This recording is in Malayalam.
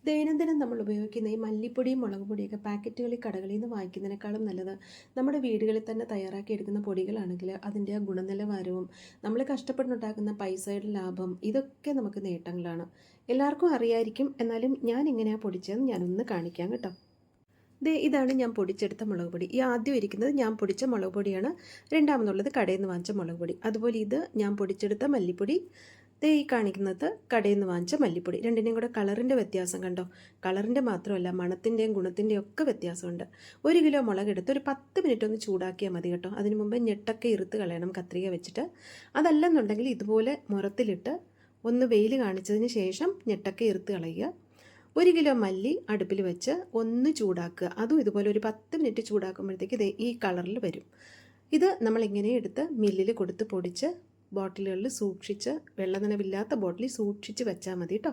ദൈനംദിനം നമ്മൾ ഉപയോഗിക്കുന്ന ഈ മല്ലിപ്പൊടിയും മുളക് പൊടിയൊക്കെ പാക്കറ്റുകളിൽ കടകളിൽ നിന്ന് വാങ്ങിക്കുന്നതിനേക്കാളും നല്ലത് നമ്മുടെ വീടുകളിൽ തന്നെ തയ്യാറാക്കി എടുക്കുന്ന പൊടികളാണെങ്കിൽ അതിൻ്റെ ആ ഗുണനിലവാരവും നമ്മൾ കഷ്ടപ്പെട്ടുണ്ടാക്കുന്ന പൈസയുടെ ലാഭം ഇതൊക്കെ നമുക്ക് നേട്ടങ്ങളാണ്. എല്ലാവർക്കും അറിയായിരിക്കും, എന്നാലും ഞാൻ എങ്ങനെയാണ് പൊടിച്ചതെന്ന് ഞാനൊന്ന് കാണിക്കാം കേട്ടോ. ഇതാണ് ഞാൻ പൊടിച്ചെടുത്ത മുളക് പൊടി. ഈ ആദ്യം ഇരിക്കുന്നത് ഞാൻ പൊടിച്ച മുളക് പൊടിയാണ്. രണ്ടാമതുള്ളത് കടയിൽ നിന്ന് വാങ്ങിച്ച മുളക് പൊടി. അതുപോലെ ഇത് ഞാൻ പൊടിച്ചെടുത്ത മല്ലിപ്പൊടി. ഈ കാണിക്കുന്നത് കടയിൽ നിന്ന് വാങ്ങിച്ച മല്ലിപ്പൊടി. രണ്ടിൻ്റെയും കൂടെ കളറിൻ്റെ വ്യത്യാസം കണ്ടോ? കളറിൻ്റെ മാത്രമല്ല, മണത്തിൻ്റെയും ഗുണത്തിൻ്റെയും ഒക്കെ വ്യത്യാസമുണ്ട്. 1 കിലോ മുളകെടുത്ത് ഒരു 10 മിനിറ്റ് ഒന്ന് ചൂടാക്കിയാൽ മതി കേട്ടോ. അതിന് മുമ്പ് ഞെട്ടൊക്കെ ഇറുത്ത് കളയണം കത്രിക വെച്ചിട്ട്. അതല്ലെന്നുണ്ടെങ്കിൽ ഇതുപോലെ മുറത്തിലിട്ട് ഒന്ന് വെയിൽ കാണിച്ചതിന് ശേഷം ഞെട്ടൊക്കെ ഇറുത്ത് കളയുക. 1 കിലോ മല്ലി അടുപ്പിൽ വെച്ച് ഒന്ന് ചൂടാക്കുക. അതും ഇതുപോലെ ഒരു 10 മിനിറ്റ് ചൂടാക്കുമ്പോഴത്തേക്ക് ഇത് ഈ കളറിൽ വരും. ഇത് നമ്മളിങ്ങനെ എടുത്ത് മില്ലിൽ കൊടുത്ത് പൊടിച്ച് ബോട്ടിലുകളിൽ സൂക്ഷിച്ച്, വെള്ളനനവില്ലാത്ത ബോട്ടിലിൽ സൂക്ഷിച്ച് വെച്ചാൽ മതി കേട്ടോ.